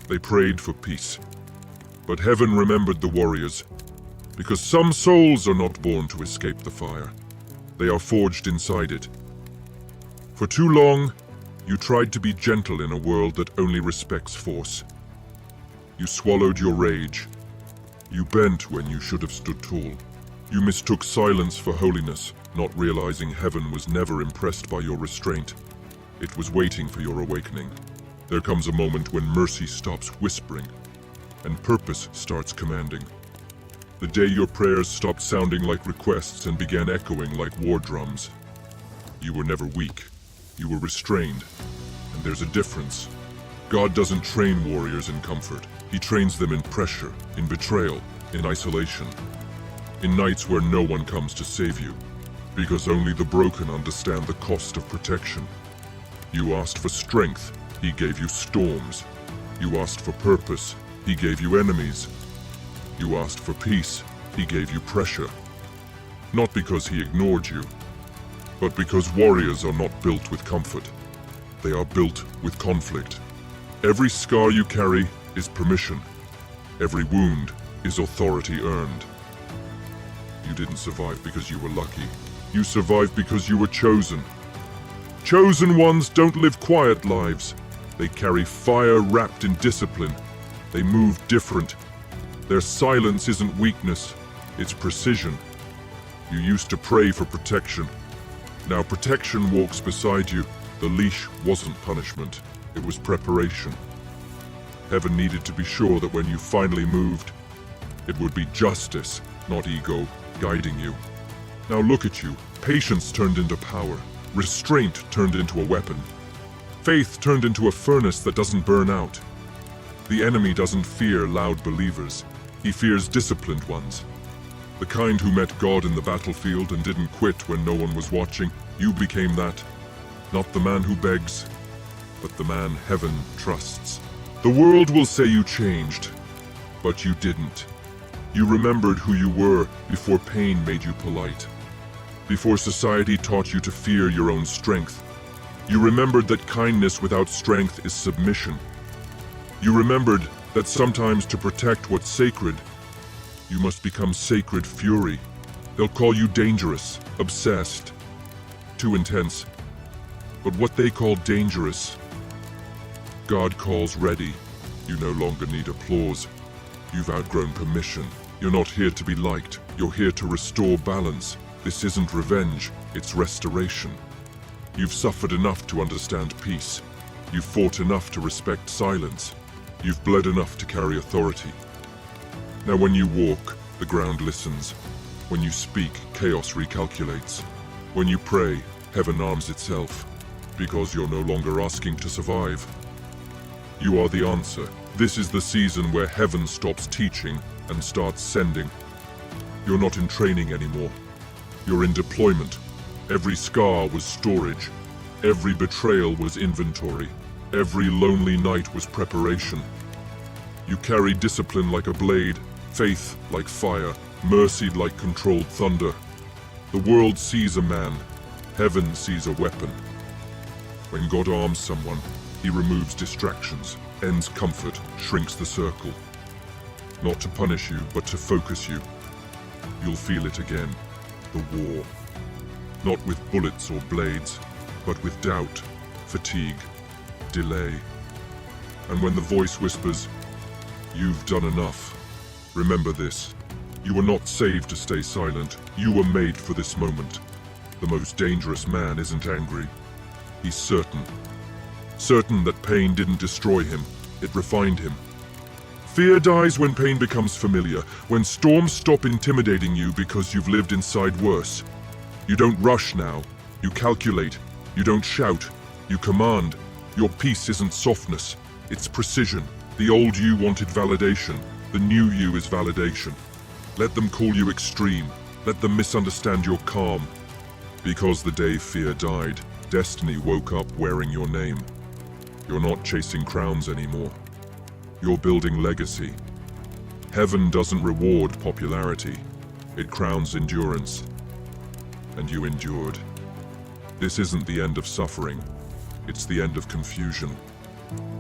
They prayed for peace. But heaven remembered the warriors, because some souls are not born to escape the fire. They are forged inside it. For too long, you tried to be gentle in a world that only respects force. You swallowed your rage. You bent when you should have stood tall. You mistook silence for holiness, not realizing heaven was never impressed by your restraint. It was waiting for your awakening. There comes a moment when mercy stops whispering and purpose starts commanding. The day your prayers stopped sounding like requests and began echoing like war drums. You were never weak. You were restrained. And there's a difference. God doesn't train warriors in comfort. He trains them in pressure, in betrayal, in isolation. In nights where no one comes to save you, because only the broken understand the cost of protection. You asked for strength, he gave you storms. You asked for purpose, he gave you enemies. You asked for peace, he gave you pressure. Not because he ignored you, but because warriors are not built with comfort. They are built with conflict. Every scar you carry is permission. Every wound is authority earned. You didn't survive because you were lucky. You survived because you were chosen. Chosen ones don't live quiet lives. They carry fire wrapped in discipline. They move different. Their silence isn't weakness, it's precision. You used to pray for protection. Now protection walks beside you. The leash wasn't punishment, it was preparation. Heaven needed to be sure that when you finally moved, it would be justice, not ego, guiding you. Now look at you. Patience turned into power. Restraint turned into a weapon. Faith turned into a furnace that doesn't burn out. The enemy doesn't fear loud believers. He fears disciplined ones. The kind who met God in the battlefield and didn't quit when no one was watching. You became that. Not the man who begs, but the man heaven trusts. The world will say you changed, but you didn't. You remembered who you were before pain made you polite. Before society taught you to fear your own strength. You remembered that kindness without strength is submission. You remembered that sometimes to protect what's sacred, you must become sacred fury. They'll call you dangerous, obsessed, too intense. But what they call dangerous, God calls ready. You no longer need applause. You've outgrown permission. You're not here to be liked. You're here to restore balance. This isn't revenge, it's restoration. You've suffered enough to understand peace. You've fought enough to respect silence. You've bled enough to carry authority. Now when you walk, the ground listens. When you speak, chaos recalculates. When you pray, heaven arms itself. Because you're no longer asking to survive. You are the answer. This is the season where heaven stops teaching and starts sending. You're not in training anymore. You're in deployment. Every scar was storage. Every betrayal was inventory. Every lonely night was preparation. You carry discipline like a blade, faith like fire, mercy like controlled thunder. The world sees a man. Heaven sees a weapon. When God arms someone, he removes distractions, ends comfort, shrinks the circle. Not to punish you, but to focus you. You'll feel it again, the war. Not with bullets or blades, but with doubt, fatigue, delay. And when the voice whispers, "You've done enough," remember this. You were not saved to stay silent. You were made for this moment. The most dangerous man isn't angry. He's certain. Certain that pain didn't destroy him, it refined him. Fear dies when pain becomes familiar, when storms stop intimidating you because you've lived inside worse. You don't rush now, you calculate, you don't shout, you command. Your peace isn't softness, it's precision. The old you wanted validation, the new you is validation. Let them call you extreme, let them misunderstand your calm. Because the day fear died, destiny woke up wearing your name. You're not chasing crowns anymore. You're building legacy. Heaven doesn't reward popularity. It crowns endurance. And you endured. This isn't the end of suffering. It's the end of confusion.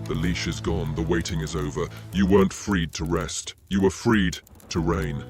The leash is gone, the waiting is over. You weren't freed to rest. You were freed to reign.